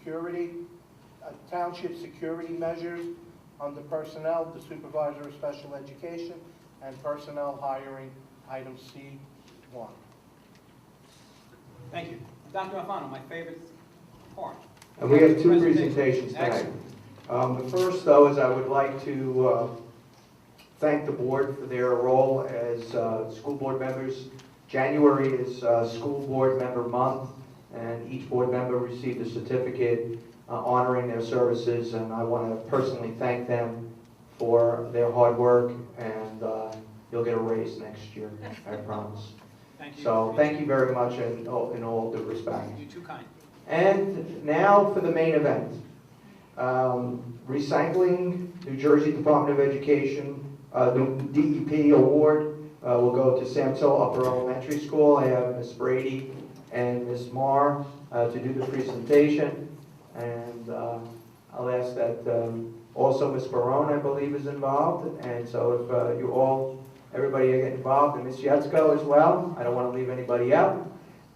Security, township security measures under personnel, the supervisor of special education, and personnel hiring, item C1. Thank you. Dr. Alfano, my favorite part. And we have two presentations tonight. Excellent. The first, though, is I would like to thank the board for their role as school board members. January is School Board Member Month, and each board member received a certificate honoring their services, and I want to personally thank them for their hard work, and you'll get a raise next year, I promise. Thank you. So thank you very much in all due respect. You're too kind. And now for the main event. Recycling, New Jersey Department of Education, the DEP award will go to Samsel Upper Elementary School. I have Ms. Brady and Ms. Marr to do the presentation. And I'll ask that also Ms. Barone, I believe, is involved. And so if you all, everybody get involved, and Ms. Yetzko as well. I don't want to leave anybody out.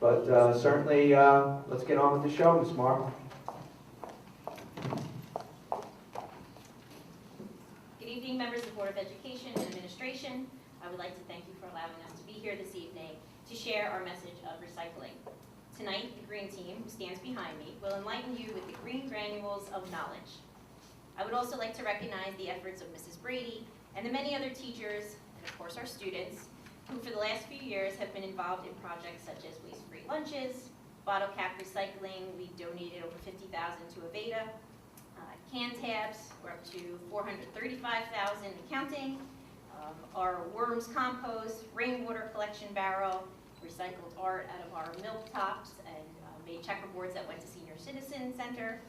But certainly, let's get on with the show, Ms. Marr. Good evening, members of the Board of Education and Administration. I would like to thank you for allowing us to be here this evening to share our message of recycling. Tonight, the Green Team, who stands behind me, will enlighten you with the green granules of knowledge. I would also like to recognize the efforts of Mrs. Brady and the many other teachers, and of course our students, who for the last few years have been involved in projects such as waste-free lunches, bottle cap recycling. We donated over $50,000 to Aveda. Can tabs, we're up to $435,000 and counting. Our worms compost, rainwater collection barrel, recycled art out of our milk tops, and made checkerboards that went to Senior Citizen Center.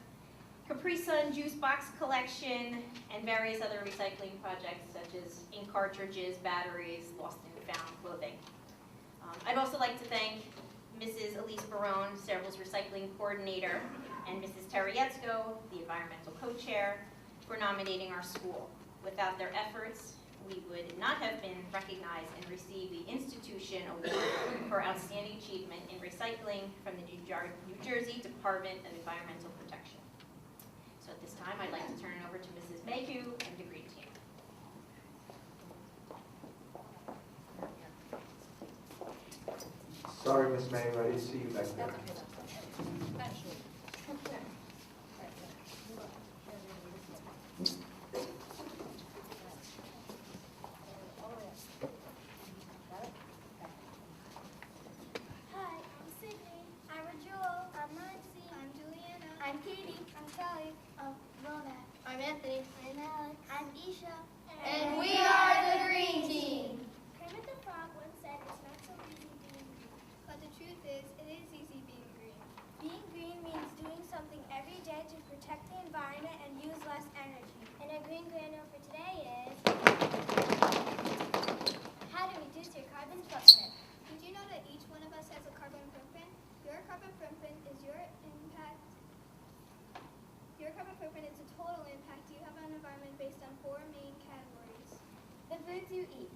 Capri Sun juice box collection, and various other recycling projects such as ink cartridges, batteries, lost and found clothing. I'd also like to thank Mrs. Elise Barone, Cerebral's recycling coordinator, and Mrs. Terry Yetzko, the environmental co-chair, for nominating our school. Without their efforts, we would not have been recognized and received the Institution Award for Outstanding Achievement in Recycling from the New Jersey Department of Environmental Protection. So at this time, I'd like to turn it over to Mrs. Mayhew and the Green Team. Sorry, Ms. May, I didn't see you back there. Hi, I'm Sydney. I'm Rajul. I'm Nancy. I'm Juliana. I'm Katie. I'm Kelly. I'm Rona. I'm Anthony. I'm Alex. I'm Isha. And we are the Green Team. Kermit the Frog once said it's not so easy being green. But the truth is, it is easy being green. Being green means doing something every day to protect the environment and use less energy. And our green granule for today is how to reduce your carbon footprint. Did you know that each one of us has a carbon footprint? Your carbon footprint is your impact. Your carbon footprint is the total impact you have on the environment based on 4 main categories. The foods you eat.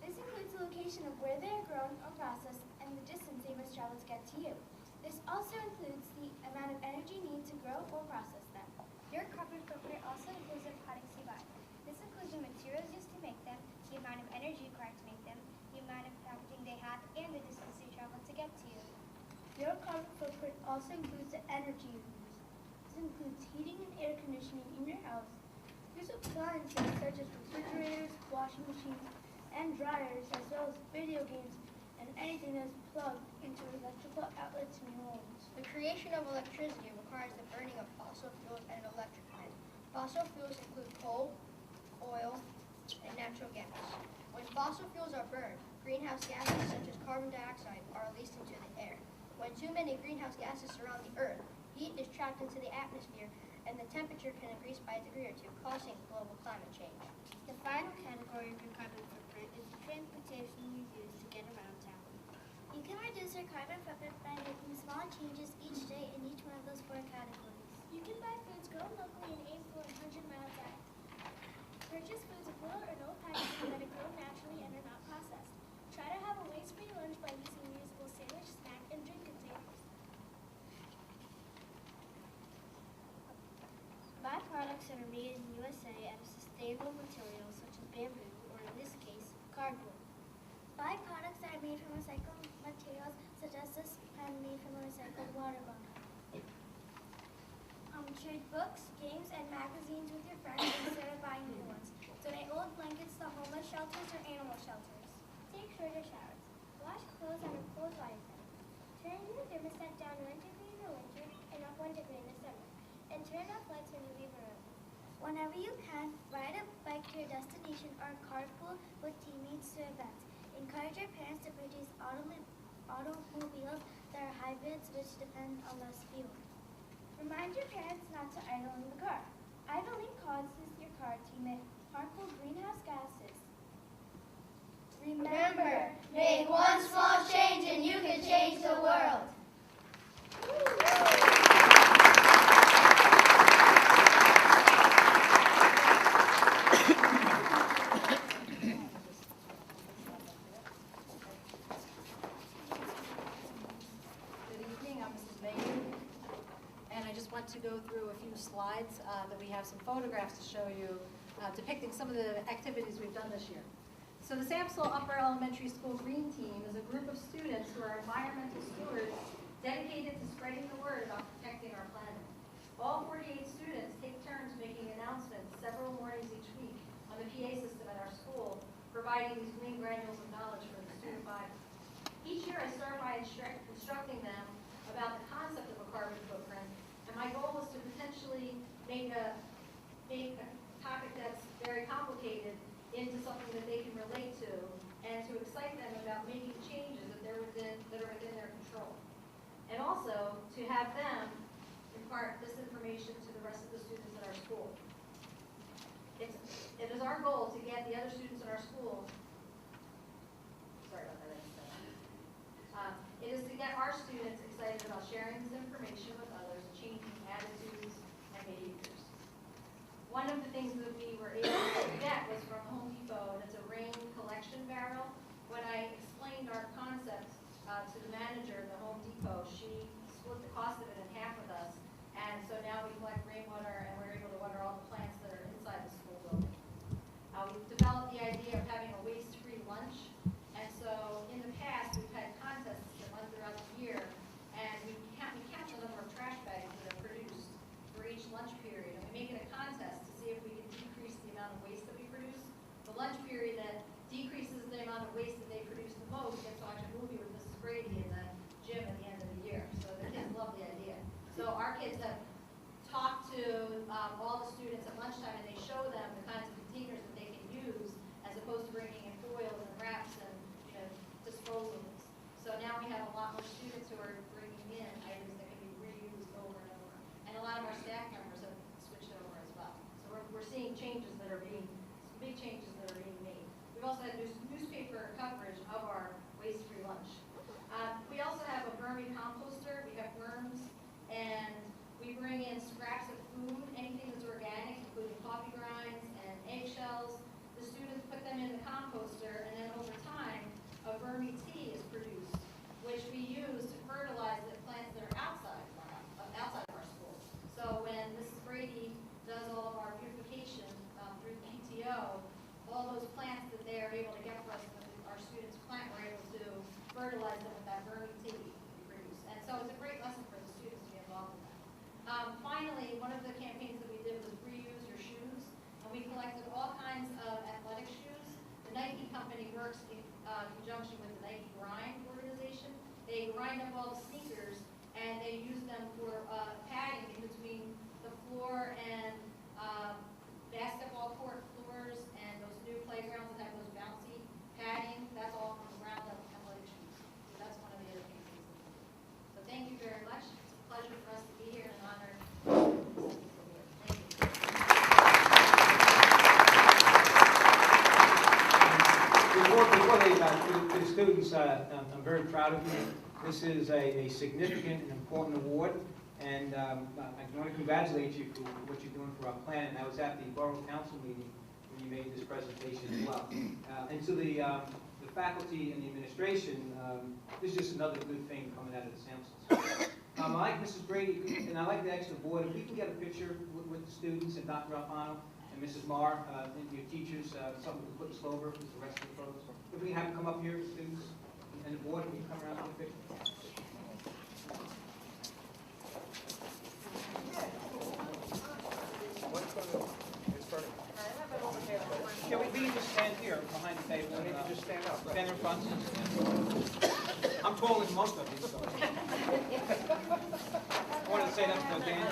This includes the location of where they are grown or processed and the distance they must travel to get to you. This also includes the amount of energy needed to grow or process them. Your carbon footprint also includes the products you buy. This includes the materials used to make them, the amount of energy required to make them, the amount of packaging they have, and the distance they travel to get to you. Your carbon footprint also includes the energy you use. This includes heating and air conditioning in your house. Use appliances such as refrigerators, washing machines, and dryers, as well as video games and anything that is plugged into electrical outlets in your homes. The creation of electricity requires the burning of fossil fuels and electric lines. Fossil fuels include coal, oil, and natural gas. When fossil fuels are burned, greenhouse gases such as carbon dioxide are released into the air. When too many greenhouse gases surround the Earth, heat is trapped into the atmosphere and the temperature can increase by a degree or two, causing global climate change. The final category of your carbon footprint is the transportation you use to get around town. You can reduce your carbon footprint by making small changes each day in each one of those 4 categories. You can buy foods grown locally and aim for 100 miles out. Purchase foods with little or no packaging that are grown naturally and are not processed. Try to have a waste-free lunch by using reusable sandwich, snack, and drink containers. that are made in USA out of sustainable materials such as bamboo, or in this case, cardboard. Buy products that are made from recycled materials, such as this pen made from a recycled water bottle. Trade books, games, and magazines with your friends instead of buying new ones. Donate old blankets to homeless shelters or animal shelters. Take shorter showers. Wash clothes under cold water. Turn your thermostat down 1 degree in the winter and up 1 degree in the summer. And turn off lights when you leave a room. Whenever you can, ride a bike to your destination or carpool with teammates to events. Encourage your parents to purchase automobiles that are hybrids, which depend on less fuel. Remind your parents not to idle in the car. Idling causes your car to emit harmful greenhouse gases. Remember, make one small change and you can change the world. Good evening, I'm Mrs. Mayhew, and I just want to go through a few slides that we have some photographs to show you depicting some of the activities we've done this year. So the Samsel Upper Elementary School Green Team is a group of students who are environmental stewards dedicated to spreading the word about protecting our planet. All 48 students take turns making announcements several mornings each week on the PA system at our school, providing these green granules of knowledge for the student body. Each year I start by instructing them about the concept of a carbon footprint, and my goal is to potentially make a topic that's very complicated into something that they can relate to, and to excite them about making changes that are within their control. And also to have them impart this information to the rest of the students at our school. It is our goal to get the other students in our school, sorry about that, I didn't say that. It is to get our students excited about sharing this information with others and changing attitudes and behaviors. One of the things that we were able to get was from Home Depot, and it's a rain collection barrel. When I explained our concept to the manager of the Home Depot, she split the cost of it in half with us, and so now we collect rainwater and we're able to water all the plants that are inside the school building. We've developed the idea of having a waste-free lunch, and so in the past we've had contests that run throughout the year, and we count the number of trash bags that are produced for each lunch period, and we make it a contest to see if we can decrease the amount of waste that we produce. The lunch period that decreases the amount of waste that they produce the most gets to watch a movie with Mrs. Brady in the gym at the end of the year. So the kids love the idea. So our kids have talked to all the students at lunchtime, and they show them the kinds of containers that they can use, as opposed to bringing in foils and wraps and disposables. So now we have a lot more students who are bringing in items that can be reused over and over. And a lot of our staff members have switched over as well. So we're seeing changes that are being, big changes that are being made. We've also had newspaper coverage of our waste-free lunch. We also have a vermi composter. We have worms, and we bring in scraps of food, anything that's organic, including coffee grinds and eggshells. The students put them in the composter, and then over time, a vermi tea is produced, which we use to fertilize the plants that are outside of our school. So when Mrs. Brady does all of our beautification through PTO, all those plants that they are able to get for us, our students plant, we're able to fertilize them with that vermi tea we produce. And so it's a great lesson for the students to be involved in that. Finally, one of the campaigns that we did was reuse your shoes, and we collected all kinds of athletic shoes. The Nike company works in conjunction with the Nike Grind organization. They grind up all the sneakers, and they use them for padding in between the floor and basketball court floors and those new playgrounds that have those bouncy padding. That's all from ground up athletic shoes. So that's one of the other campaigns. So thank you very much. It's a pleasure for us to be here and an honor. Thank you. Before they, to the students, I'm very proud of you. This is a significant and important award, and I want to congratulate you for what you're doing for our planet. And I was at the Borough Council meeting when you made this presentation as well. And to the faculty and the administration, this is just another good thing coming out of the Samsel School. I like Mrs. Brady, and I like the extra board, if we can get a picture with the students and Dr. Alfano and Mrs. Marr, and your teachers, something to put Slover with the rest of the folks. If we can have them come up here, students and the board, and you come around and take a picture. Yeah, we can just stand here behind the table. Maybe just stand up. Stand in front. I'm taller than most of you, so. I wanted to say that to Dan.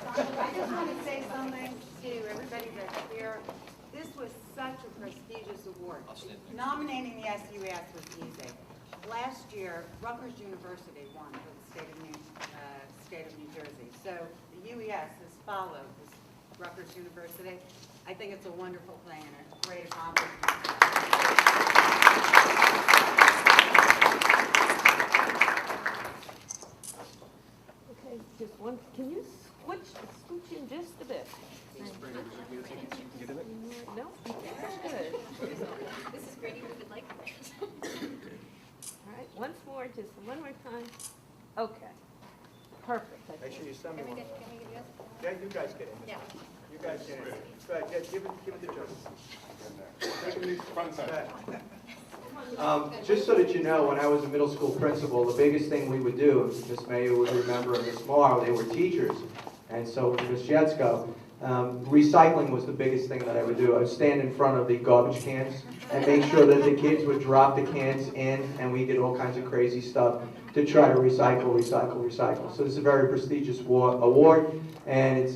I just want to say something to everybody that's here. This was such a prestigious award. Nominating the SUS was easy. Last year, Rutgers University won for the state of New Jersey. So the UES has followed this Rutgers University. I think it's a wonderful thing and a great accomplishment. Okay, just one, can you scooch in just a bit? No, that's good. Mrs. Brady, we would like that. All right, once more, just one more time. Okay, perfect. Make sure you send me Can we one. get, can we get this? Yeah, you guys get in. Yeah. You guys get in. Go ahead, give it to Joe. Just so that you know, when I was a middle school principal, the biggest thing we would do, and Ms. Mayer would remember, and Ms. Marr, they were teachers. And so with Ms. Jetsko, recycling was the biggest thing that I would do. I would stand in front of the garbage cans and make sure that the kids would drop the cans in, and we did all kinds of crazy stuff to try to recycle. So this is a very prestigious award, and it's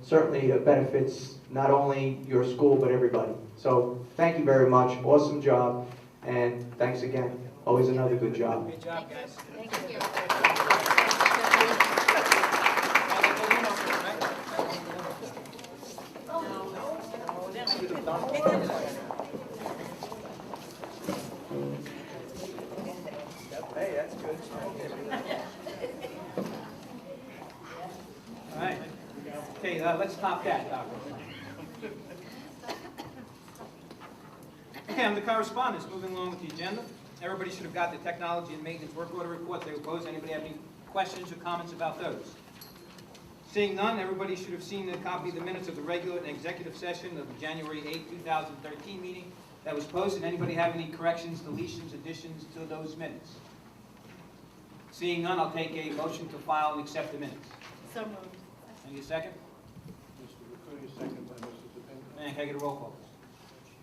certainly benefits not only your school, but everybody. So thank you very much. Awesome job. And thanks again. Always another good job. Good job, guys. Thank you. Hey, that's good. All right. Okay, let's stop that, Doctor. Okay, on the correspondence, moving along with the agenda. Everybody should have got the technology and maintenance work order reports. They were posed. Anybody have any questions or comments about those? Seeing none, everybody should have seen a copy of the minutes of the regular and executive session of the January 8, 2013 meeting that was posted. Anybody have any corrections, deletions, additions to those minutes? Seeing none, I'll take a motion to file and accept the minutes. So moved. Any second? Mr. Rucci, second by Mrs. DePinto. And can I get a roll call?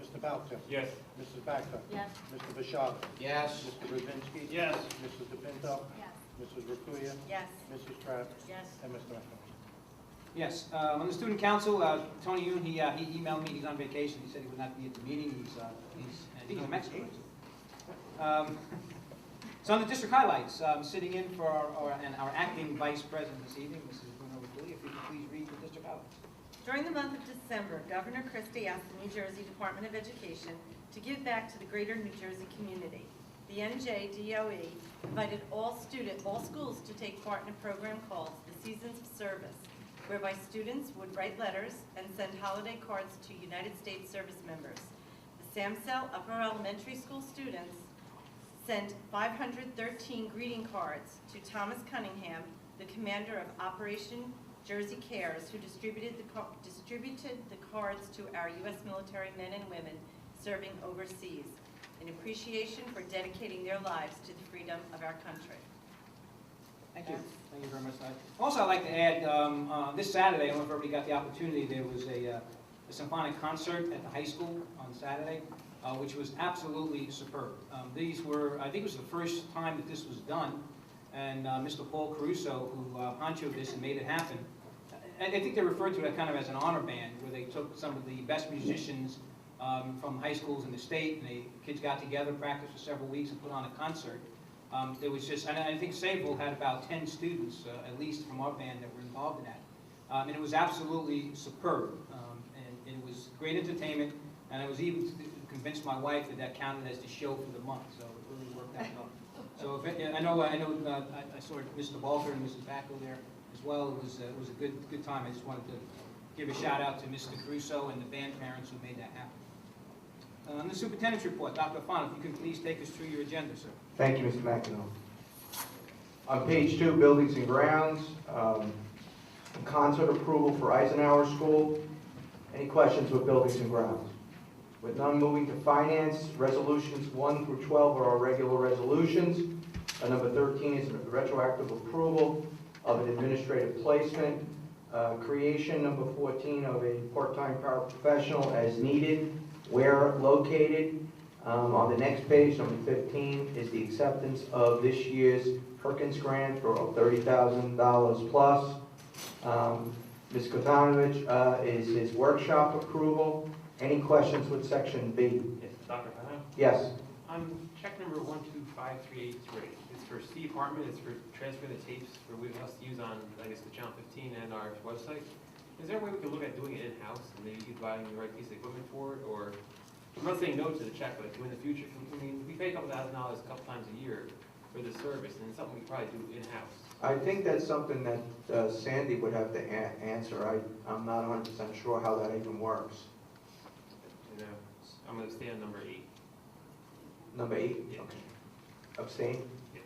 Mr. Balko? Yes. Mrs. Baxa? Yes. Mr. Bishara? Yes. Mr. Brzezinski? Yes. Mrs. DePinto? Yes. Mrs. Rucci? Yes. Mrs. Trapp? Yes. And Mr. Effernan? Yes. On the student council, Tony Yoon, he emailed me. He's on vacation. He said he would not be at the meeting. I think he's in Mexico. So on the district highlights, sitting in for our acting vice president this evening, Mrs. Bruno Ruggieri, if you could please read the district highlights. During the month of December, Governor Christie asked the New Jersey Department of Education to give back to the greater New Jersey community. The NJDOE invited all schools to take part in a program called the Seasons of Service, whereby students would write letters and send holiday cards to United States service members. The Samsel Upper Elementary School students sent 513 greeting cards to Thomas Cunningham, the commander of Operation Jersey Cares, who distributed the cards to our U.S. military men and women serving overseas, in appreciation for dedicating their lives to the freedom of our country. Thank you. Thank you very much. Also, I'd like to add, this Saturday, I don't know if everybody got the opportunity, there was a symphonic concert at the high school on Saturday, which was absolutely superb. These were, I think it was the first time that this was done, and Mr. Paul Caruso, who honchoed this and made it happen, I think they referred to it kind of as an honor band, where they took some of the best musicians from high schools in the state, and the kids got together, practiced for several weeks, and put on a concert. There was just, and I think Sayville had about 10 students, at least from our band, that were involved in that. And it was absolutely superb, and it was great entertainment, and I was even convinced my wife that counted as the show for the month, so it really worked out well. So I know I saw Mr. Balter and Mrs. Bacco there as well. It was a good time. I just wanted to give a shout out to Mr. Caruso and the band parents who made that happen. On the superintendent's report, Dr. Alfano, if you can please take us through your agenda, sir. Thank you, Mr. McEnroe. On page 2, Buildings and Grounds, concert approval for Eisenhower School. Any questions with Buildings and Grounds? With none, moving to Finance, Resolutions 1 through 12 are our regular resolutions. Number 13 is retroactive approval of an administrative placement. Creation, number 14, of a part-time paraprofessional as needed, where located. On the next page, number 15, is the acceptance of this year's Perkins Grant for $30,000 plus. Ms. Kotanovich is his workshop approval. Any questions with section B? Yes, Dr. Fano? Yes. On check number 125383, it's for Steve Hartman, it's for transferring the tapes for us to use on, I guess, the Channel 15 and our website. Is there a way we could look at doing it in-house and maybe buying the right piece of equipment for it? Or, I'm not saying no to the check, but in the future, I mean, we pay a couple $1,000 a couple times a year for this service, and it's something we could probably do in-house. I think that's something that Sandy would have to answer. I'm not 100% sure how that even works. You know, I'm going to stay on number 8. Number 8? Yeah. Okay. Abstain? Yes.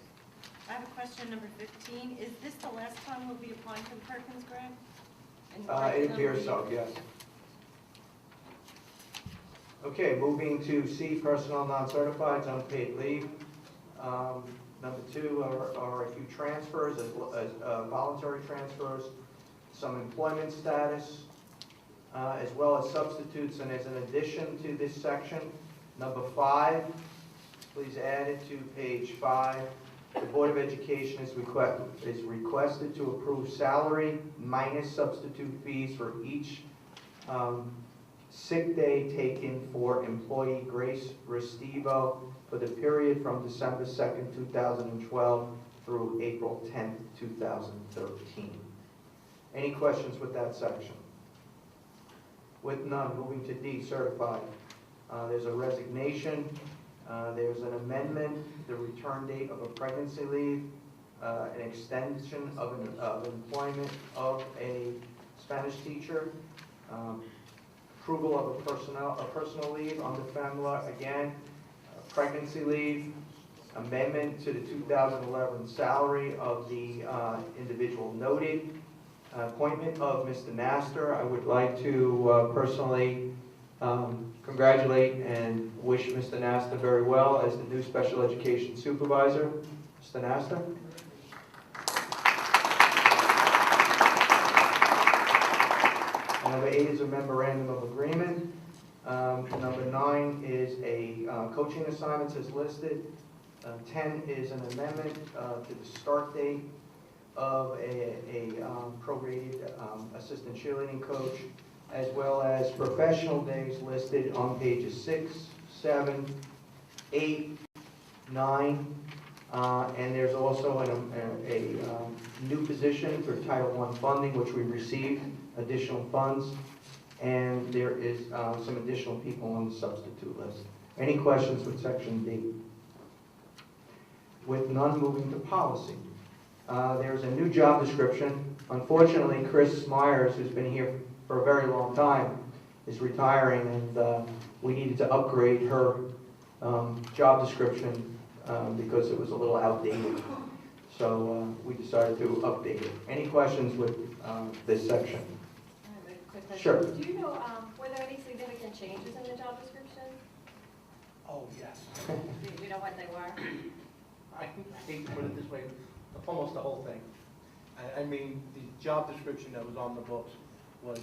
I have a question, number 15. Is this the last time we'll be applying for the Perkins Grant? It appears so, yes. Okay, moving to C, personnel non-certified, unpaid leave. Number 2 are a few transfers, as voluntary transfers, some employment status, as well as substitutes. And as an addition to this section, number 5, please add it to page 5. The Board of Education is requested to approve salary minus substitute fees for each sick day taken for employee Grace Restivo for the period from December 2nd, 2012 through April 10th, 2013. Any questions with that section? With none, moving to D, certified. There's a resignation. There's an amendment, the return date of a pregnancy leave, an extension of employment of a Spanish teacher, approval of a personal leave under FEMLA, again, pregnancy leave, amendment to the 2011 salary of the individual noted, appointment of Mr. Nastor. I would like to personally congratulate and wish Mr. Nastor very well as the new special education supervisor. Mr. Nastor? Number 8 is a memorandum of agreement. Number 9 is a coaching assignments as listed. 10 is an amendment to the start date of a prorated assistant cheerleading coach, as well as professional days listed on pages 6, 7, 8, 9, and there's also a new position for Title I funding, which we received additional funds, and there is some additional people on the substitute list. Any questions with section D? With none, moving to policy. There's a new job description. Unfortunately, Chris Myers, who's been here for a very long time, is retiring, and we needed to upgrade her job description because it was a little outdated. So we decided to update it. Any questions with this section? I have a quick question. Sure. Do you know, were there any significant changes in the job description? Oh, yes. Do you know what they were? I hate to put it this way, almost the whole thing. I mean, the job description that was on the books was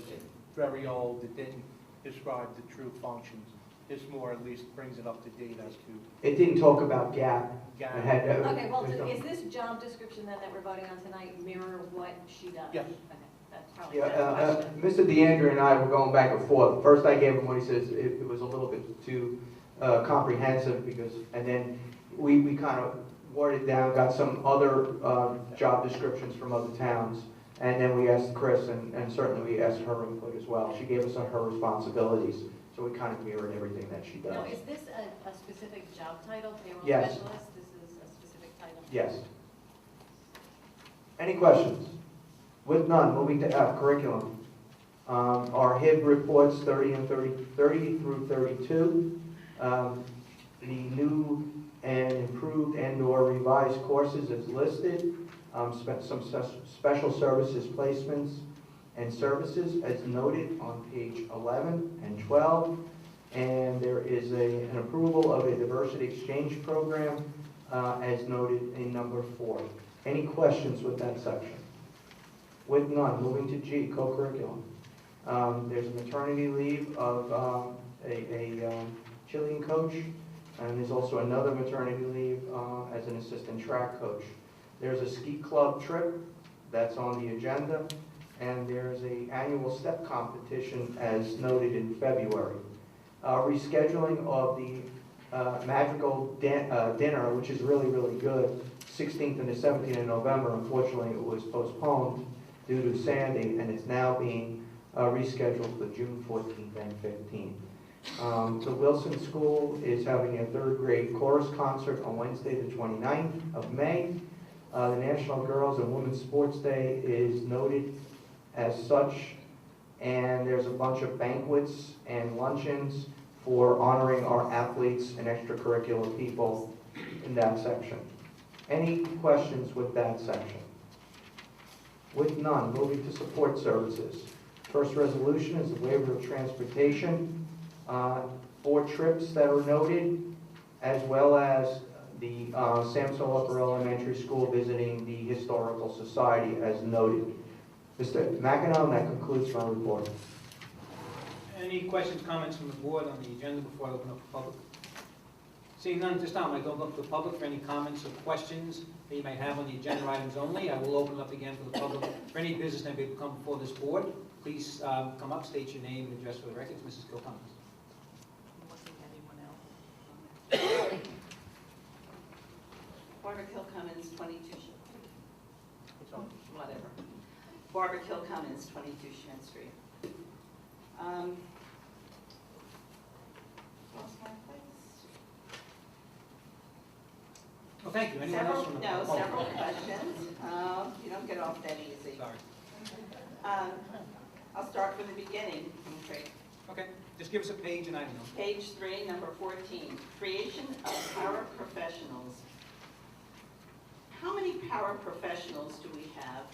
very old. It didn't describe the true functions. This more at least brings it up to date as to It didn't talk about gap. gap. Okay, well, is this job description then that we're voting on tonight mirror what she does? Yes. Okay, that's probably Yeah, the question. Mr. DeAndre and I were going back and forth. First, I gave him what he says, it was a little bit too comprehensive, because, and then we kind of worded down, got some other job descriptions from other towns, and then we asked Chris, and certainly we asked her input as well. She gave us her responsibilities, so we kind of mirrored everything that she does. Now, is this a specific job title, payroll Yes. specialist? This is a specific title? Yes. Any questions? With none, moving to F, curriculum. Our HIB reports 30 through 32. The new and improved and/or revised courses is listed. special services placements and services as noted on page 11 and 12. And there is an approval of a diversity exchange program as noted in number 4. Any questions with that section? With none, moving to G, co-curriculum. There's a maternity leave of a cheerleading coach, and there's also another maternity leave as an assistant track coach. There's a ski club trip that's on the agenda, and there's an annual step competition as noted in February. Rescheduling of the Madrigal dinner, which is really, really good, 16th and the 17th of November. Unfortunately, it was postponed due to Sandy, and it's now being rescheduled for June 14th and 15th. The Wilson School is having a 3rd grade chorus concert on Wednesday, the 29th of May. The National Girls and Women's Sports Day is noted as such, and there's a bunch of banquets and luncheons for honoring our athletes and extracurricular people in that section. Any questions with that section? With none, moving to support services. First resolution is the waiver of transportation, 4 trips that are noted, as well as the Samsel Upper Elementary School visiting the Historical Society as noted. Mr. McEnroe, that concludes my report. Any questions, comments from the board on the agenda before I open up the public? Seeing none at this time, I go up to the public for any comments or questions that you might have on the agenda items only. I will open up again for the public for any business that may come before this board. Please come up, state your name and address for the records. Mrs. Kilcummins. Barbara Kilcummins, 22 whatever. Barbara Kilcummins, 22 Schmidt Street. Lost my place. Well, thank you. Anyone else from the public? Several questions. You don't get off that easy. Sorry. I'll start from the beginning. Okay, just give us a page and I don't know. Page 3, number 14, creation of paraprofessionals. How many paraprofessionals do we have,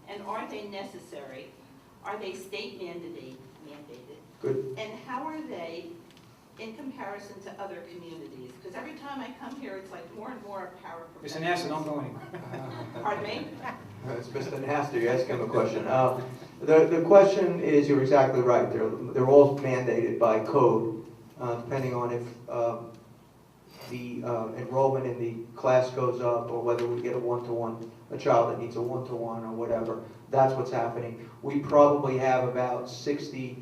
and are they necessary? Are they state mandated? Good. And how are they in comparison to other communities? Because every time I come here, it's like more and more paraprofessionals. Mr. Nassar, don't go anywhere. Pardon me? It's Mr. Nasty, you ask him a question. The question is, you're exactly right. They're all mandated by code, depending on if the enrollment in the class goes up or whether we get a one-to-one, a child that needs a one-to-one or whatever. That's what's happening. We probably have about 60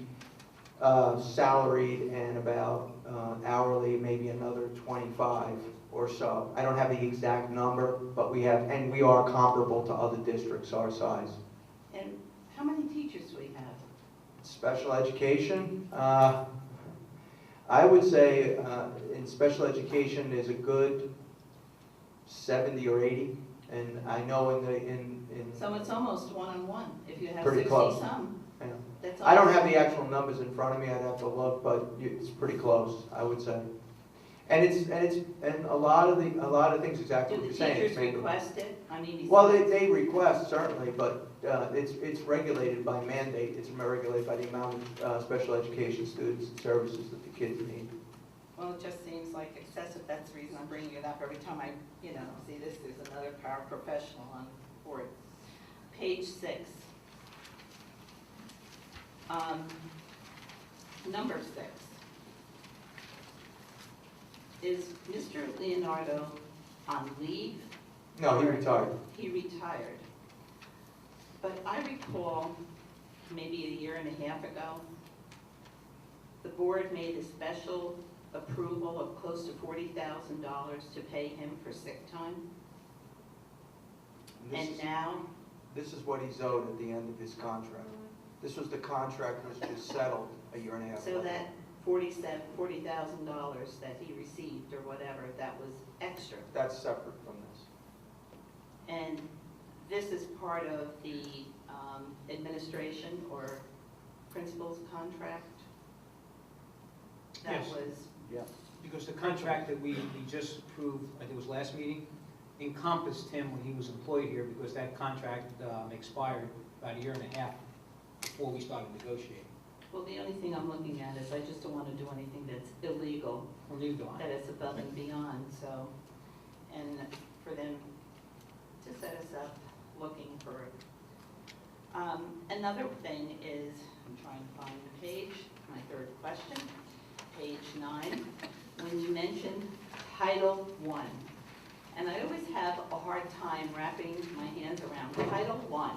salaried and about hourly, maybe another 25 or so. I don't have the exact number, but we have, and we are comparable to other districts our size. And how many teachers do we have? Special education, I would say in special education there's a good 70 or 80, and I know in So it's almost one-on-one. If you have Pretty 60 close. some, yeah. that's I don't almost- have the actual numbers in front of me. I'd have to look, but it's pretty close, I would say. And a lot of things exactly Do what the you're saying. teachers It's made- request it? I mean, Well, they request certainly, but it's regulated by mandate. It's regulated by the amount of special education students and services that the kids need. Well, it just seems like excessive. That's the reason I'm bringing it up. Every time I, see this, there's another paraprofessional on board. Page 6. Number 6. Is Mr. Leonardo on leave? No, he retired. He retired. But I recall maybe a year and a half ago, the board made a special approval of close to $40,000 to pay him for sick time. And now, This is what he's owed at the end of his contract. This was the contract was just settled a year and a half ago. so that $40,000 that he received or whatever, that was extra. That's separate from this. And this is part of the administration or principal's contract? That Yes. was, Yeah. Because the contract that we just approved, I think it was last meeting, encompassed him when he was employed here because that contract expired about a year and a half before we started negotiating. Well, the only thing I'm looking at is I just don't want to do anything that's illegal, We'll leave it on. that is above and beyond, so, and for them to set us up looking for it. Another thing is, I'm trying to find the page, my third question, page 9, when you mentioned Title I. And I always have a hard time wrapping my hands around Title I.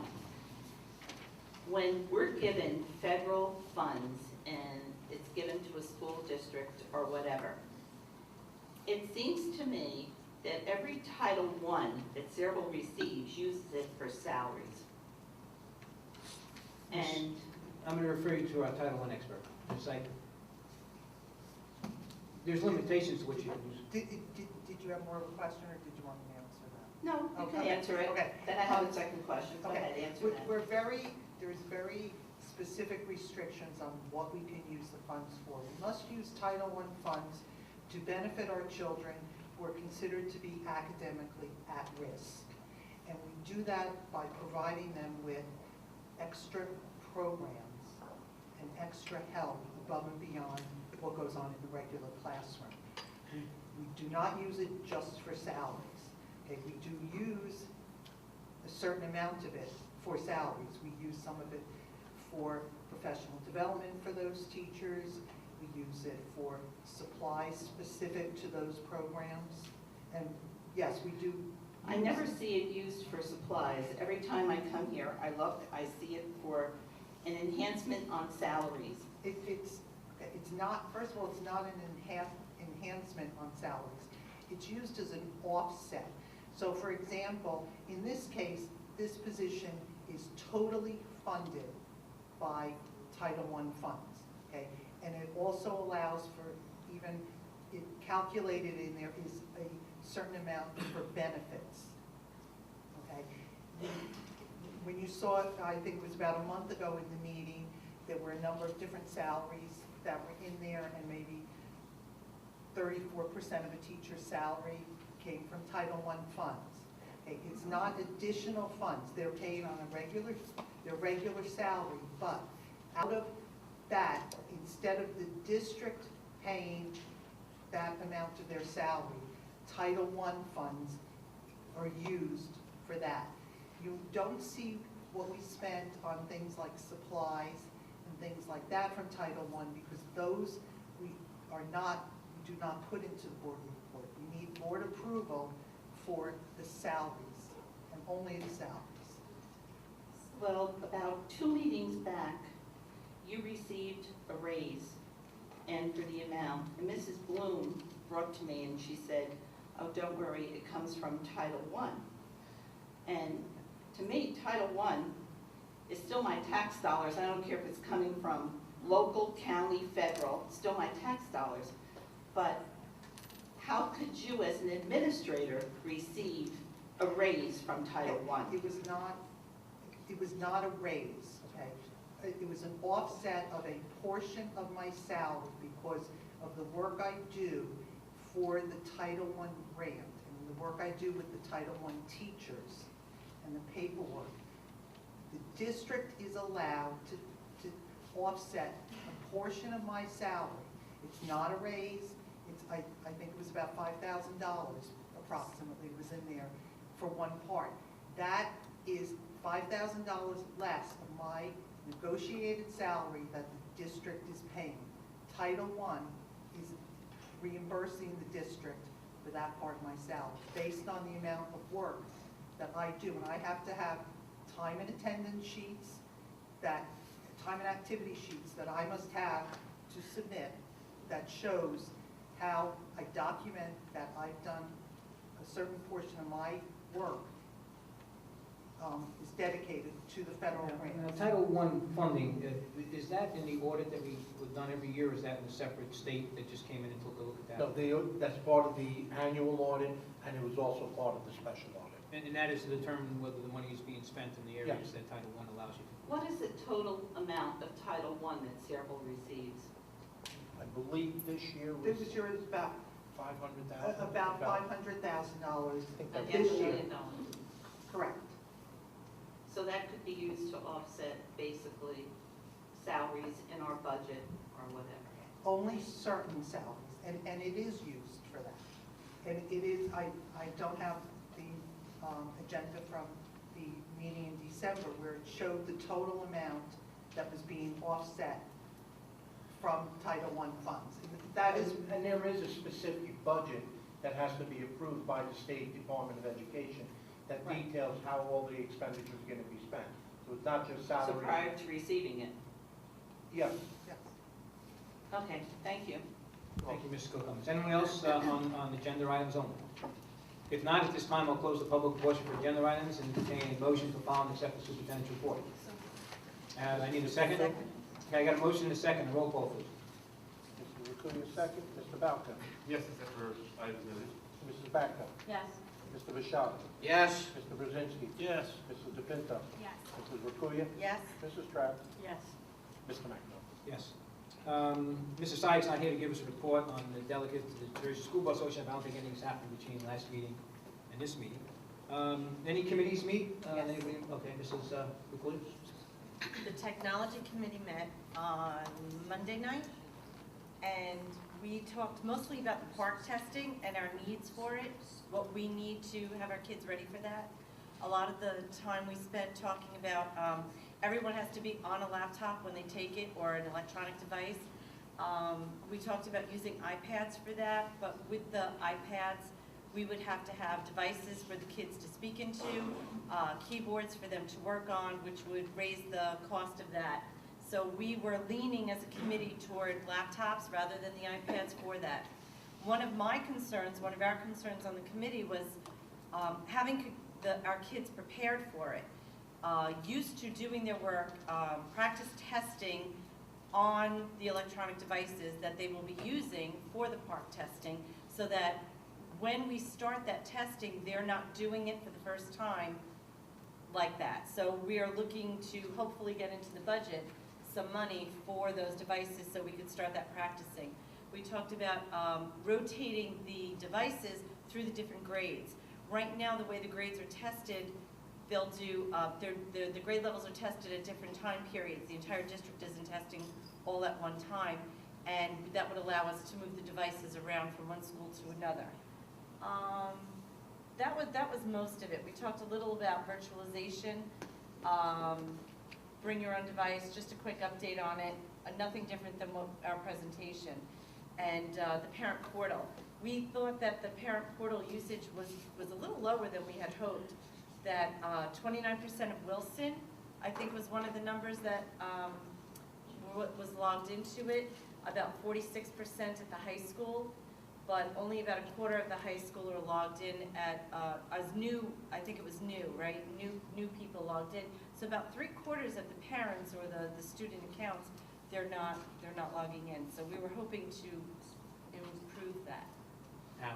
When we're given federal funds and it's given to a school district or whatever, it seems to me that every Title I that Cerebral receives uses it for salaries. And I'm going to refer you to our Title I expert. It's like, there's limitations to what you can use. Did you have more of a question, or did you want me to answer that? no, you can Okay. answer it. Okay. Then I have a second question. Go Okay. ahead, answer that. There's very specific restrictions on what we can use the funds for. We must use Title I funds to benefit our children who are considered to be academically at risk. And we do that by providing them with extra programs and extra help above and beyond what goes on in the regular classroom. We do not use it just for salaries. Okay, we do use a certain amount of it for salaries. We use some of it for professional development for those teachers. We use it for supplies specific to those programs. And yes, we do. I never see it used for supplies. Every time I come here, I look, I see it for an enhancement on salaries. It's not, first of all, it's not an enhancement on salaries. It's used as an offset. So for example, in this case, this position is totally funded by Title I funds, okay? And it also allows for even, it calculated in there is a certain amount for benefits, okay? When you saw it, I think it was about a month ago in the meeting, there were a number of different salaries that were in there, and maybe 34% of a teacher's salary came from Title I funds. Okay, it's not additional funds. They're paid on their regular salary, but out of that, instead of the district paying that amount of their salary, Title I funds are used for that. You don't see what we spent on things like supplies and things like that from Title I, because those we do not put into the board report. We need board approval for the salaries, and only the salaries. Well, about 2 meetings back, you received a raise, and for the amount. And Mrs. Bloom brought to me and she said, oh, don't worry, it comes from Title I. And to me, Title I is still my tax dollars. I don't care if it's coming from local, county, federal, it's still my tax dollars. But how could you, as an administrator, receive a raise from Title I? It was not a raise, okay? It was an offset of a portion of my salary because of the work I do for the Title I grant and the work I do with the Title I teachers and the paperwork. The district is allowed to offset a portion of my salary. It's not a raise. I think it was about $5,000 approximately was in there for one part. That is $5,000 less of my negotiated salary that the district is paying. Title I is reimbursing the district for that part of my salary based on the amount of work that I do. And I have to have time and attendance sheets, time and activity sheets that I must have to submit that shows how I document that I've done a certain portion of my work is dedicated to the federal grant. Now, Title I funding, is that in the audit that we've done every year, or is that in a separate state that just came in and took a look at that? No, that's part of the annual audit, and it was also part of the special audit. And that is to determine whether the money is being spent in the areas Yes. that Title I allows you to. What is the total amount of Title I that Cerebral receives? I believe this year was... This year is about 500,000? About $500,000 think that this $500 year. million. Correct. So that could be used to offset basically salaries in our budget or whatever. Only certain salaries, and it is used for that. And it is, I don't have the agenda from the meeting in December where it showed the total amount that was being offset from Title I funds. That is, And there is a specific budget that has to be approved by the State Department of Education that Right. details how all the expenditures are going to be spent. So it's not just So salary. prior to receiving it. Yes. yes. Okay, thank you. Thank you, Mrs. Cook. Is anyone else on agenda items only? If not, at this time, I'll close the public portion for agenda items and entertain a motion to file and accept the superintendent's report. I need a second. Okay, I got a motion and a second. Roll call, please. Mr. Rucci, second. Mr. Balco. Yes, except for items noted. Mrs. Backo. Yes. Mr. Bishara. Yes. Mr. Brzezinski. Yes. Mrs. DePinto. Yes. Mrs. Rucci. Yes. Mrs. Stratton. Yes. Mr. McEnroe. Yes. Mr. Sykes not here to give us a report on the delegate to the Jersey School Board Association. I don't think anything's happened between last meeting and this meeting. Any committees meet? Yes. Anybody? Okay, Mrs. Rucci. The technology committee met on Monday night, and we talked mostly about the park testing and our needs for it, what we need to have our kids ready for that. A lot of the time we spent talking about everyone has to be on a laptop when they take it or an electronic device. We talked about using iPads for that, but with the iPads, we would have to have devices for the kids to speak into, keyboards for them to work on, which would raise the cost of that. So we were leaning as a committee toward laptops rather than the iPads for that. One of our concerns on the committee was having our kids prepared for it. Used to doing their work, practice testing on the electronic devices that they will be using for the park testing, so that when we start that testing, they're not doing it for the first time like that. So we are looking to hopefully get into the budget some money for those devices so we could start that practicing. We talked about rotating the devices through the different grades. Right now, the way the grades are tested, they'll do, the grade levels are tested at different time periods. The entire district isn't testing all at one time, and that would allow us to move the devices around from one school to another. That was most of it. We talked a little about virtualization, bring your own device, just a quick update on it, nothing different than our presentation. And the parent portal. We thought that the parent portal usage was a little lower than we had hoped, that 29% of Wilson, I think, was one of the numbers that was logged into it, about 46% at the high school, but only about a quarter of the high school are logged in as new. I think it was new, right? New people logged in. So about 3/4 of the parents or the student accounts, they're not logging in. So we were hoping to improve that. How?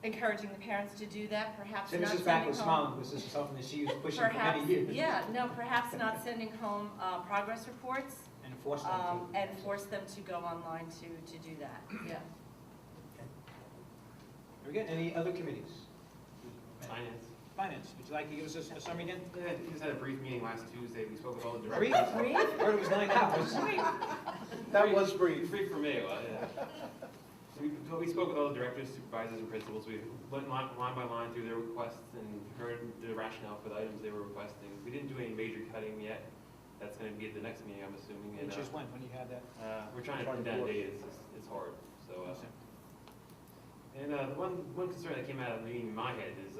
Encouraging the parents to do that, perhaps So not Mrs. Back sending was home. smiling because this is something that she was pushing for Perhaps, many years. yeah, no, perhaps not sending home progress reports, And force them to. and force them to go online to do that, yeah. Very good. Any other committees? Finance. Finance. Would you like to give us a summary again? Yeah, we just had a brief meeting last Tuesday. We spoke with all the Brief? directors. I heard it was 9 hours. That was brief. Brief for me, well, yeah. We spoke with all the directors, supervisors, and principals. We went line by line through their requests and heard the rationale for the items they were requesting. We didn't do any major cutting yet. That's going to be at the next meeting, I'm assuming. And, Which is when you have that? we're trying to pin down dates. It's hard. So, and one concern that came out of the meeting in my head is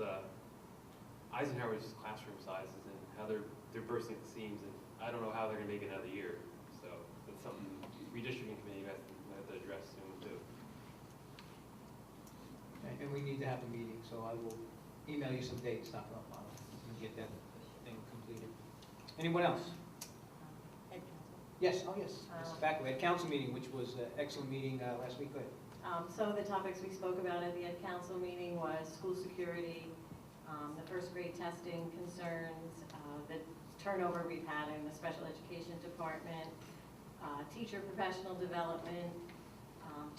Eisenhower's classroom sizes and how they're bursting at the seams, and I don't know how they're going to make it another year. So that's something redistricting committee have to address soon too. And we need to have a meeting, so I will email you some dates, not a problem, and get that thing completed. Anyone else? Yes, oh yes, Mrs. Back, we had a council meeting, which was an excellent meeting last week. Go ahead. Some of the topics we spoke about at the Ed Council meeting was school security, the first grade testing concerns, the turnover we've had in the special education department, teacher professional development,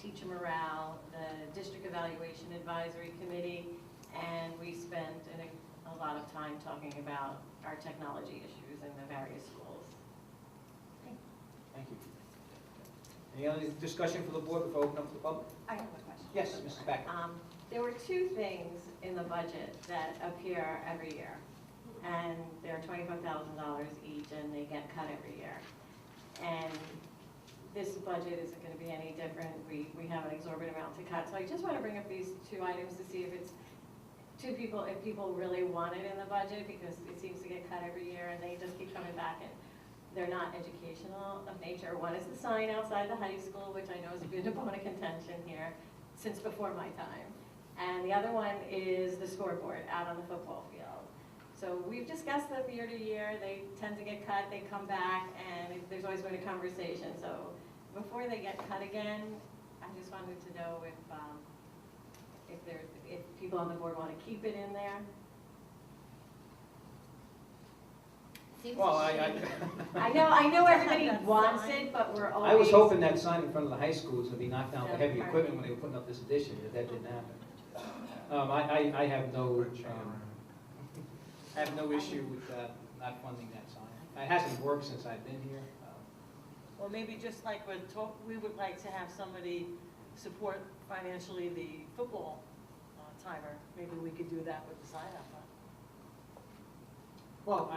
teacher morale, the district evaluation advisory committee, and we spent a lot of time talking about our technology issues in the various schools. Thank you. Any other discussion for the board before I open up to the public? I have a question. Yes, Mrs. Becker. There were two things in the budget that appear every year, and they're $25,000 each, and they get cut every year. And this budget isn't going to be any different. We have an exorbitant amount to cut. So I just want to bring up these two items to see if it's if people really want it in the budget, because it seems to get cut every year, and they just keep coming back, and they're not educational of nature. One is the sign outside the high school, which I know has been a bone of contention here since before my time. And the other one is the scoreboard out on the football field. So we've discussed them year to year. They tend to get cut, they come back, and there's always been a conversation. So before they get cut again, I just wanted to know if people on the board want to keep it in there. Well, I know everybody wants it, but we're always. I was hoping that sign in front of the high school was going to be knocked down with heavy equipment when they were putting up this addition, but that didn't happen. I have no issue with not funding that sign. It hasn't worked since I've been here. Well, maybe just like we would like to have somebody support financially the football timer. Maybe we could do that with the sign up front. Well,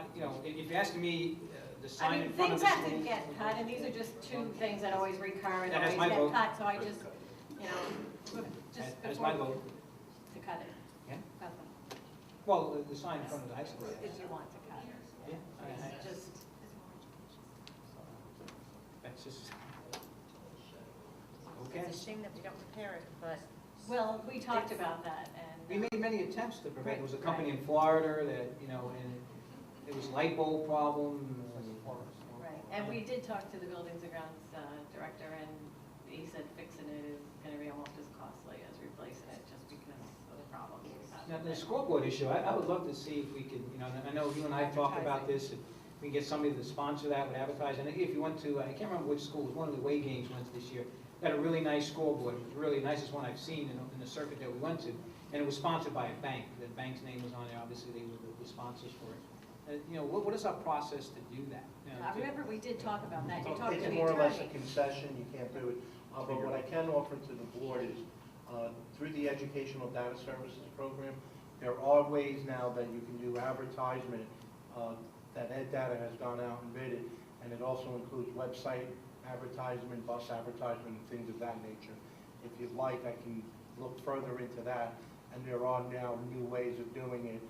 if you're asking me, the sign in front of Things the have school. to get cut, and these are just two things that always recur and That has always my get vote. cut, so I just, just That's my before vote. to cut it. Yeah? Cut them, Well, the sign in front of the high school. if you want to cut it. Yeah, It's just, that's just, okay. It's a shame that we don't repair it, but. well, we talked about that, and. We made many attempts to prevent, there was a company in Florida that, and it was light bulb problem. Right, and we did talk to the Buildings and Grounds director, and he said fixing it is gonna be almost as costly as replacing it, just because of the problems we've had. Now, the scoreboard issue, I would love to see if we could, I know you and I talked about this, if we can get somebody to sponsor that with advertising. If you went to, I can't remember which school, it was one of the away games went this year, got a really nice scoreboard, it was really the nicest one I've seen in the circuit that we went to, and it was sponsored by a bank. The bank's name was on there, obviously they were the sponsors for it. What is our process to do that? I remember we did talk about that, you talked to the It's attorney. more or less a concession, you can't do it. But what I can offer to the board is, through the Educational Data Services Program, there are ways now that you can do advertisement, that Ed Data has gone out and bid it, and it also includes website advertisement, bus advertisement, and things of that nature. If you'd like, I can look further into that, and there are now new ways of doing it.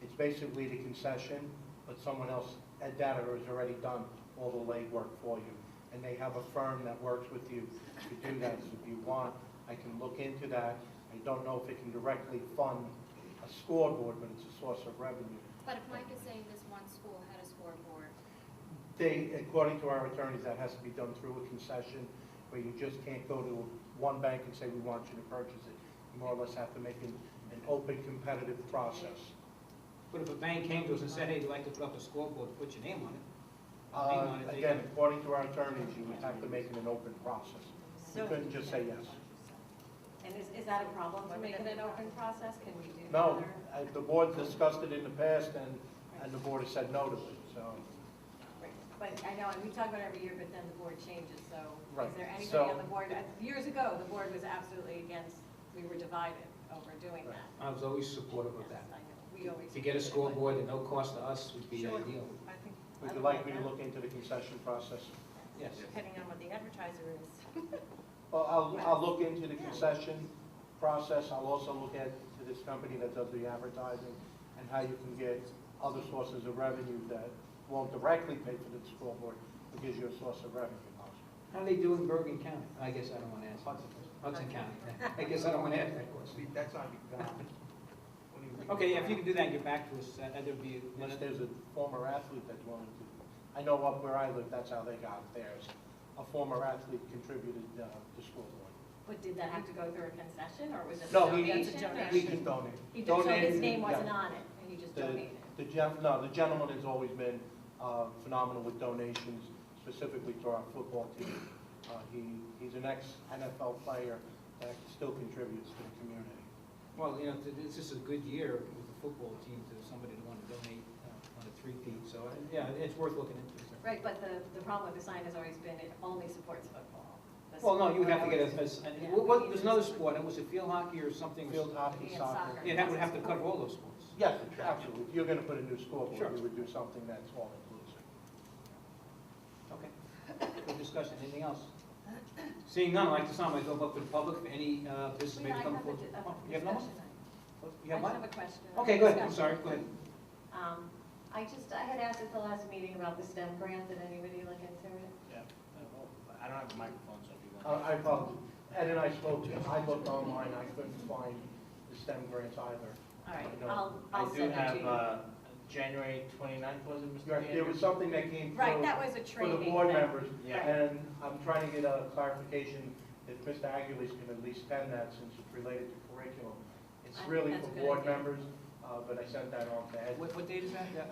It's basically the concession, but someone else, Ed Data has already done all the legwork for you. And they have a firm that works with you to do that. So if you want, I can look into that. I don't know if it can directly fund a scoreboard, but it's a source of revenue. But if Mike is saying this one school had a scoreboard, According to our attorneys, that has to be done through a concession, where you just can't go to one bank and say, we want you to purchase it. You more or less have to make an open, competitive process. But if a bank came to us and said, hey, you'd like to put up a scoreboard, put your name on it. Again, according to our attorneys, you would have to make it an open process. You couldn't just say yes. And is that a problem to make it an open process? Can we do No, another? the board discussed it in the past, and the board has said no to it, so. But I know, and we talk about it every year, but then the board changes, so Right. is there anybody So- on the board? Years ago, the board was absolutely against, we were divided over doing that. I was always supportive of Yes, that. I know. We always. To get a scoreboard at no cost to us would be Sure. ideal. I think. Would I you like me to look into the concession process? Yes. Depending on what the advertiser is. Well, I'll look into the concession process. I'll also look at to this company that does the advertising and how you can get other sources of revenue that won't directly pay for the scoreboard, but gives you a source of revenue. How do they do in Bergen County? I guess I don't want to ask. Hudson County. I guess I don't want to ask that question. That's not Okay, yeah, if you could do that and get back to us, that would be. Unless there's a former athlete that's willing to. I know up where I live, that's how they got it theirs. A former athlete contributed to scoreboard. But did that have to go through a concession, or was it a No, donation? he can donate. He did, so his Donated, name wasn't yeah. on it, and he just The donated? the gentleman has always been phenomenal with donations, specifically to our football team. He's an ex-NFL player that still contributes to the community. Well, you know, it's just a good year with the football team to somebody to want to donate on a three-peat, so, yeah, it's worth looking into. Right, but the problem with the sign has always been it only supports football. Well, no, you would have to get Yeah. there's another sport, was it field hockey or something? Field hockey, And soccer. soccer. Yeah, that would have to cover all those sports. Yes, absolutely. If you're going to put a new scoreboard, Sure. we would do something that's all-inclusive. Okay. Good discussion. Anything else? Seeing none, I'd like to sound myself up to the public for any business may come forward. You have no more? You have I one? just have a question. Okay, go ahead. I'm sorry. Go ahead. I had asked at the last meeting about the STEM grant. Did anybody look into it? Yeah, I don't have a microphone, so if you want. I probably, Ed and I spoke, I looked online, I couldn't find the STEM grants either. All right, No. I'll I do send it to have, you. January 29th, was it, Mr. Right, there was something that came Right, through that was a for training the board thing. members, Yeah. and I'm trying to get a clarification if Mr. Aguilar can at least send that since it's related to curriculum. It's I think really that's for a good board idea. members, but I sent that on to Ed. What date is that? Yeah,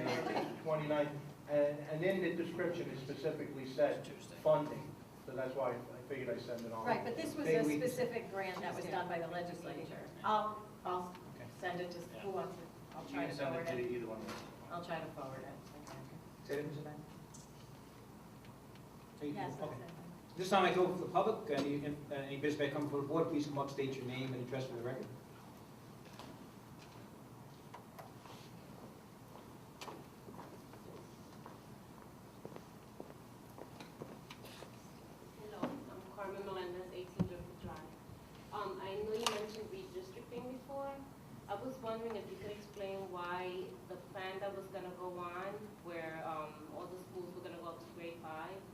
January 29th, and in the description, it specifically said funding, so that's why I figured I'd send it on. Right, but this was a specific grant that was done by the legislature. I'll send it to, who wants it? I'll You try can to send forward it to it. either one. I'll try to forward it. Say it, Mr. Banks? Yes, Okay. that's it. This time I go for the public. Any business may come before the board, please come up, state your name and address for the record. Hello, I'm Carmen Melendez, 18 Joseph Drive. I know you mentioned redistricting before. I was wondering if you could explain why the plan that was going to go on, where all the schools were going to go up to grade 5,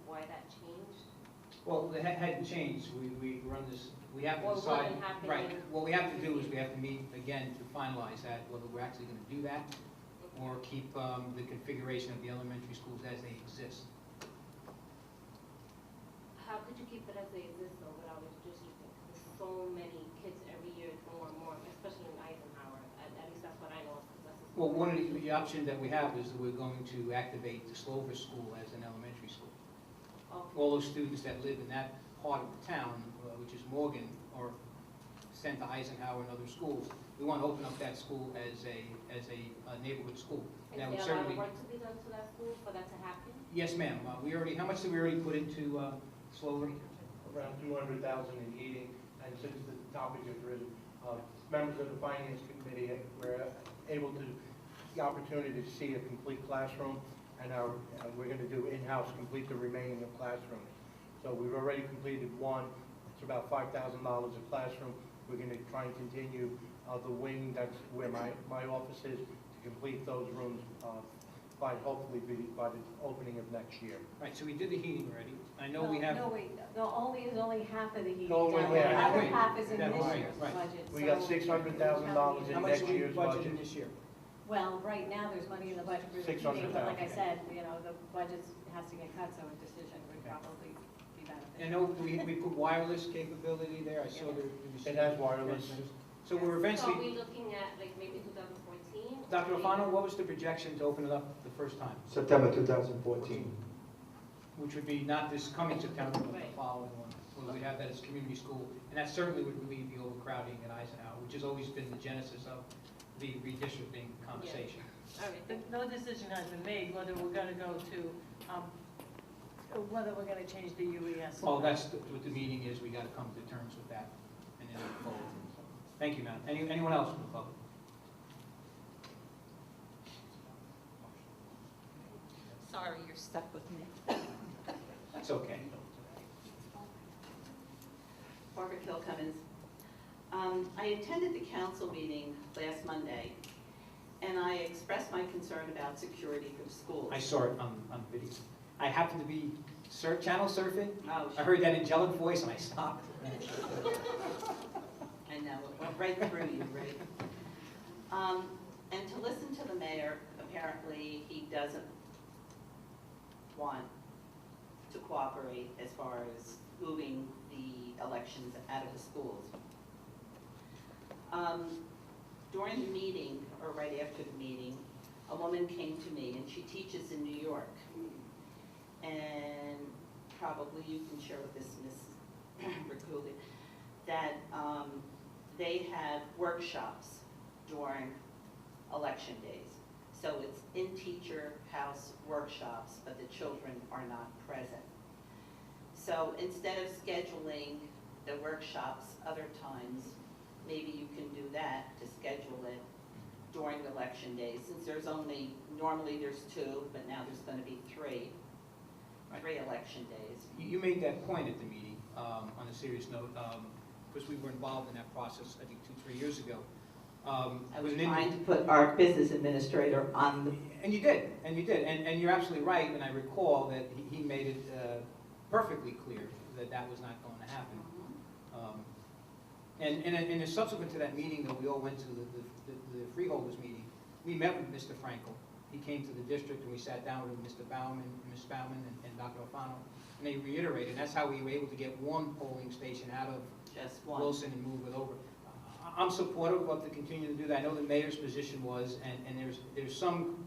why that changed? Well, it hadn't changed. We run this, we have to Well, decide. what happened Right. in- What we have to do is we have to meet again to finalize that, whether we're actually going to do that or keep the configuration of the elementary schools as they exist. How could you keep it as they exist though without redistricting? There's so many kids every year, more and more, especially in Eisenhower. At least that's what I know. 'Cause that's the Well, school. one of the options that we have is that we're going to activate the Slover School as an elementary school. Okay. All those students that live in that part of the town, which is Morgan, are sent to Eisenhower and other schools. We want to open up that school as a neighborhood school. Is That there would a lot certainly. of work to be done to that school for that to happen? Yes, ma'am. How much did we already put into Slover? Around 200,000 in heating, and since the topic is risen, members of the finance committee were able to, the opportunity to see a complete classroom, and we're going to do in-house complete the remaining of classrooms. So we've already completed one, it's about $5,000 a classroom. We're going to try and continue the wing, that's where my office is, to complete those rooms hopefully by the opening of next year. Right, so we did the heating already. I know we have. No, wait, only half of the heating. No, wait, done. wait, The other wait. half is in That this right, year's right. budget. We got so- $600,000 How in much next do we year's budget budget. in this year? Well, right now, there's money in the budget for the heating, but like I 600,000. said, the budget has to get cut, so a decision would probably be beneficial. I know we put wireless capability there. I saw the. It has wireless. So we're So are eventually. we looking at like maybe 2014? Dr. Alfano, what was the projection to open it up the first time? September 2014. Which would be not this coming September, but the Right. following one. When we have that as community school, and that certainly would relieve the overcrowding at Eisenhower, which has always been the genesis of the redistricting conversation. All right, But no decision has been made whether we're gonna go to, whether we're gonna change the UES. Well, that's what the meeting is. We gotta come to terms with that and then move forward. Thank you, ma'am. Anyone else from the public? Sorry, you're stuck with me. That's okay. Margaret Hill Cummins. I attended the council meeting last Monday, and I expressed my concern about security for the schools. I saw it on video. I happened to be channel surfing. Oh, I heard that angelic voice and I stopped. I know, it went right through you, right? And to listen to the mayor, apparently he doesn't want to cooperate as far as moving the elections out of the schools. During the meeting, or right after the meeting, a woman came to me, and she teaches in New York. And probably you can share with this, Ms. Ricculli, that they have workshops during election days. So it's in-teacher house workshops, but the children are not present. So instead of scheduling the workshops other times, maybe you can do that to schedule it during election days, since there's only, normally there's 2, but now there's going to be 3 election days. You made that point at the meeting, on a serious note, because we were involved in that process, I think 2-3 years ago. I was trying to put our business administrator on the... And you did, and you're absolutely right, and I recall that he made it perfectly clear that that was not going to happen. And subsequent to that meeting that we all went to, the freeholders meeting, we met with Mr. Frankel. He came to the district and we sat down with Mr. Bauman, Ms. Bauman, and Dr. Alfano, and they reiterated, and that's how we were able to get 1 polling station out of just one. Wilson and move it over. I'm supportive of to continue to do that. I know the mayor's position was, and there's some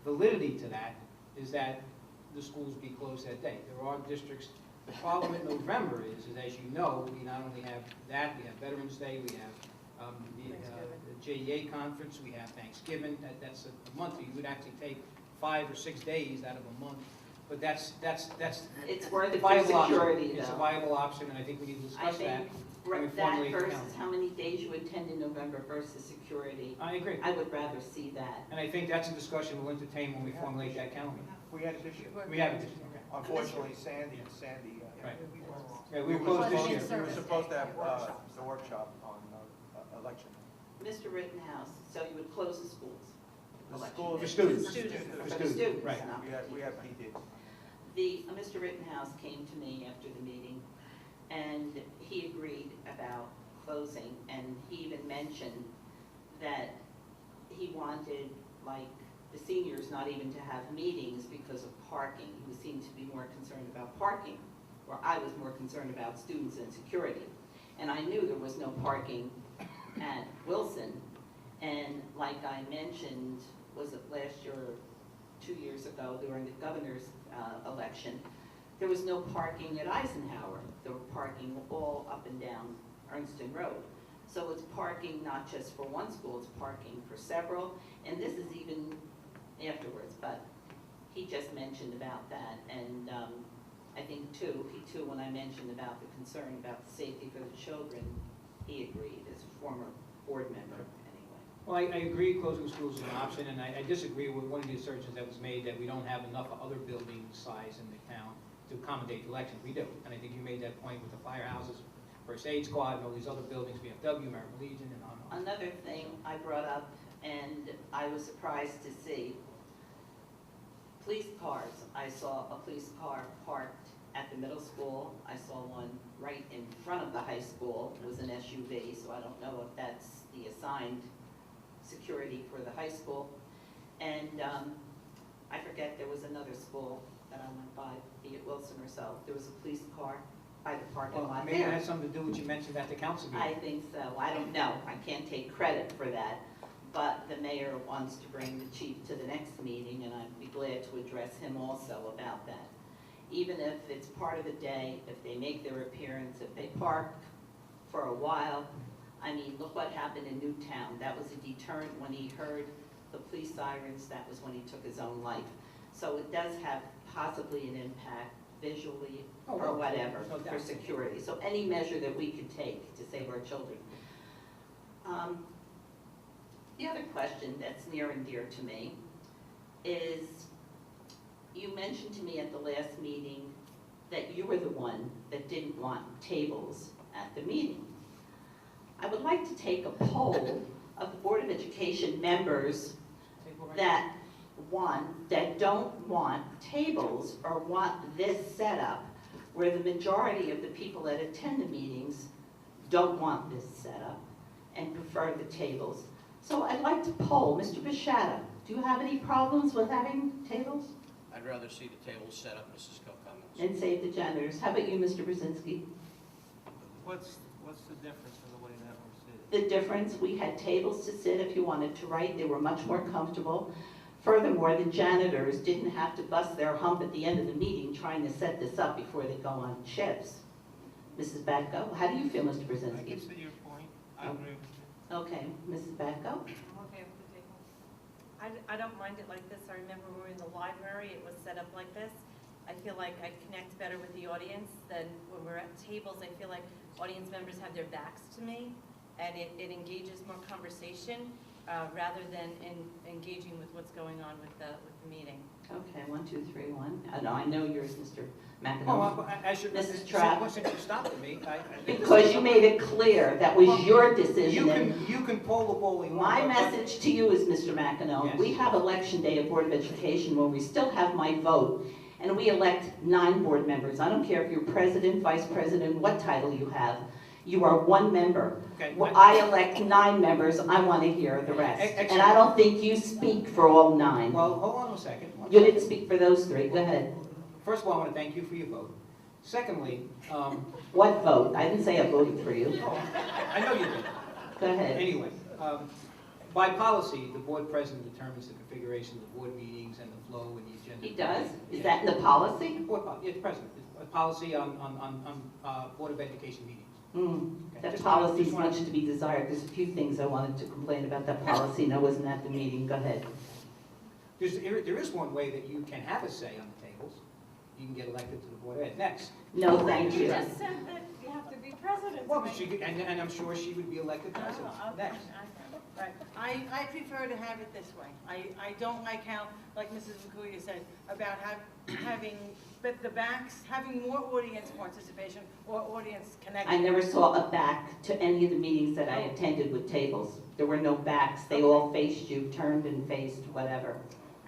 validity to that, is that the schools be closed that day. There are districts. The problem in November is as you know, we not only have that, we have Veterans Day, we have the JEA conference, we have Thanksgiving. That's a month. You would actually take 5 or 6 days out of a month. But that's it's worth it for security, option. though. It's a viable option, and I think we need to discuss that. That versus how many days you attend in November versus security. I agree. I would rather see that. And I think that's a discussion we'll entertain when we formulate that calendar. We had it this year. We have it this year, okay. Unfortunately, Sandy. Right. Yeah, we were closed this year. We were supposed to have the workshop on election. Mr. Rittenhouse, so you would close the schools? The schools. For students. For For the students, right. not We have PD. Mr. Rittenhouse came to me after the meeting, and he agreed about closing, and he even mentioned that he wanted, like, the seniors not even to have meetings because of parking. He seemed to be more concerned about parking, or I was more concerned about students and security. And I knew there was no parking at Wilson, and like I mentioned, was it last year or 2 years ago during the governor's election, there was no parking at Eisenhower. There were parking all up and down Ernstine Road. So it's parking not just for one school, it's parking for several, and this is even afterwards, but he just mentioned about that, and I think he too, when I mentioned about the concern about the safety for the children, he agreed as a former board member anyway. Well, I agree closing schools is an option, and I disagree with one of the assertions that was made that we don't have enough other building size in the town to accommodate the elections. We do, and I think you made that point with the firehouses, First Aid Squad, and all these other buildings, VFW, American Legion, and on. Another thing I brought up, and I was surprised to see, police cars. I saw a police car parked at the middle school. I saw one right in front of the high school. It was an SUV, so I don't know if that's the assigned security for the high school. And I forget, there was another school that I went by, be it Wilson or so. There was a police car by the parking lot Maybe it there. had something to do with what you mentioned at the council meeting. I think so. I don't know. I can't take credit for that. But the mayor wants to bring the chief to the next meeting, and I'd be glad to address him also about that. Even if it's part of the day, if they make their appearance, if they park for a while. I mean, look what happened in Newtown. That was a deterrent when he heard the police sirens. That was when he took his own life. So it does have possibly an impact visually or whatever for security. So any measure that we could take to save our children. The other question that's near and dear to me is, you mentioned to me at the last meeting that you were the one that didn't want tables at the meeting. I would like to take a poll of the Board of Education members that don't want tables or want this setup, where the majority of the people that attend the meetings don't want this setup and prefer the tables. So I'd like to poll, Mr. Bishara, do you have any problems with having tables? I'd rather see the tables set up, Mrs. Kilcummins. And save the janitors. How about you, Mr. Brzezinski? What's the difference in the way that we're sitting? The difference, we had tables to sit if you wanted to write. They were much more comfortable. Furthermore, the janitors didn't have to bust their hump at the end of the meeting trying to set this up before they go on shifts. Mrs. Batko, how do you feel, Mr. I Brzezinski? can see your point. I agree with you. Okay, Mrs. Batko? I'm okay with the tables. I don't mind it like this. I remember we were in the library, it was set up like this. I feel like I connect better with the audience than when we're at tables. I feel like audience members have their backs to me, and it engages more conversation rather than engaging with what's going on with the meeting. Okay, 1, 2, 3, 1. No, I know yours, Mr. Oh, McEnroe. I should, Mrs. Trapp. since you stopped me, Because you made it clear that was your decision. and You can pull the ball. My message to you is, Mr. McEnroe, Yes. we have election day at Board of Education where we still have my vote, and we elect 9 board members. I don't care if you're president, vice president, what title you have. You are one member. Okay. Well, I elect 9 members, I want to hear the rest. Excellent. And I don't think you speak for all 9. Well, hold on a second. You didn't speak for those 3, go ahead. First of all, I want to thank you for your vote. Secondly, What vote? I didn't say I voted for you. I know you did. Go ahead. Anyway, by policy, the board president determines the configuration of the board meetings and the flow and the agenda. He does? Is that in the policy? Yeah, the president. It's a policy on Board of Education meetings. That Just policy is wanted- much to be desired. There's a few things I wanted to complain about that policy, and I wasn't at the meeting. Go ahead. There is one way that you can have a say on the tables. You can get elected to the Board of Ed. Next. No, thank you. You just said that you have to be president. Well, but and I'm sure she would be elected president. Next. Right. I prefer to have it this way. I don't like how, like Mrs. Vakuya said, about having the backs, having more audience participation or audience connection. I never saw a back to any of the meetings that I attended with tables. There were no backs. They all faced you, turned and faced, whatever.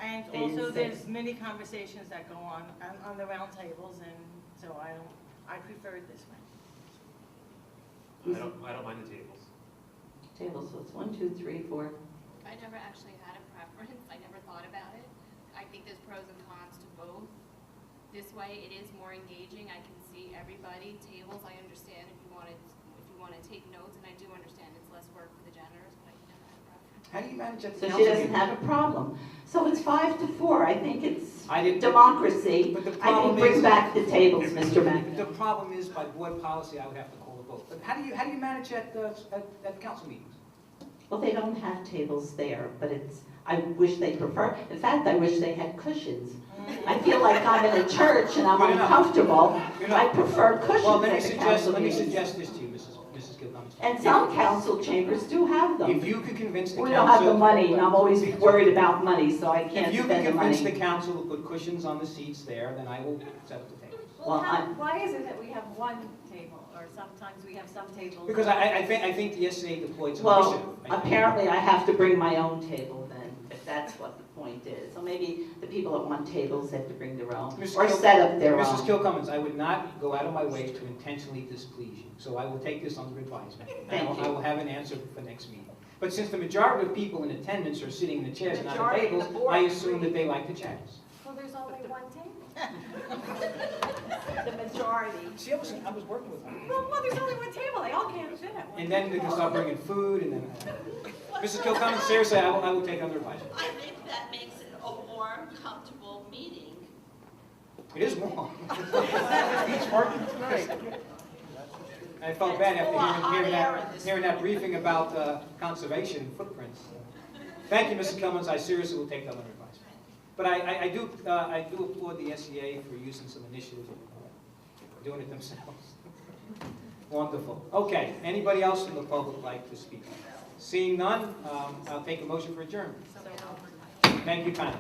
And They didn't also, say- there's many conversations that go on the round tables, and so I prefer it this way. I don't mind the tables. Tables, so it's 1, 2, 3, 4. I never actually had a preference. I never thought about it. I think there's pros and cons to both. This way, it is more engaging. I can see everybody. Tables, I understand if you want to take notes, and I do understand it's less work for the janitors, but I never had a preference. How do you manage that? So she doesn't have a problem. So it's 5 to 4. I think it's democracy. But the I problem think bring is- back the tables, Mr. McEnroe. The problem is, by board policy, I would have to call a vote. But how do you manage at council meetings? Well, they don't have tables there, but I wish they prefer. In fact, I wish they had cushions. I feel like I'm in a church and I'm Good enough. uncomfortable. Good enough. I prefer cushions Well, at the council let me meetings. suggest this to you, Mrs. Gilchrist. And some council chambers do have them. If you could convince the council. We don't have the money, and I'm always worried about money, so I can't If you spend can the convince the money. council to put cushions on the seats there, then I will accept the table. Well, Why is it that we have one table, or sometimes we have some tables? Because I think the SCA deployed some Well, initiative. apparently I have to bring my own table then, if that's what the point is. So maybe the people that want tables have to bring their own, or set up their Mrs. own. Kilcummins, I would not go out of my way to intentionally displease you, so I will take this under advisement. Thank you. I will have an answer for next meeting. But since the majority of people in attendance are sitting in the chairs and not at Majority of tables, the board I assume that they like the chairs. Well, there's only one table. The majority. See, I was working with them. Well, there's only one table, they all can't fit at one. And then they can start bringing food, and then... Mrs. Kilcummins, seriously, I will take under advisement. I think that makes it a warm, comfortable meeting. It is warm. It's working tonight. I felt bad after hearing that briefing about conservation footprints. Thank you, Mrs. Cummins. I seriously will take that under advisement. But I do applaud the SEA for using some initiative, doing it themselves. Wonderful. Okay. Anybody else from the public like to speak? Seeing none, I'll take a motion for adjournment. Thank you, panel.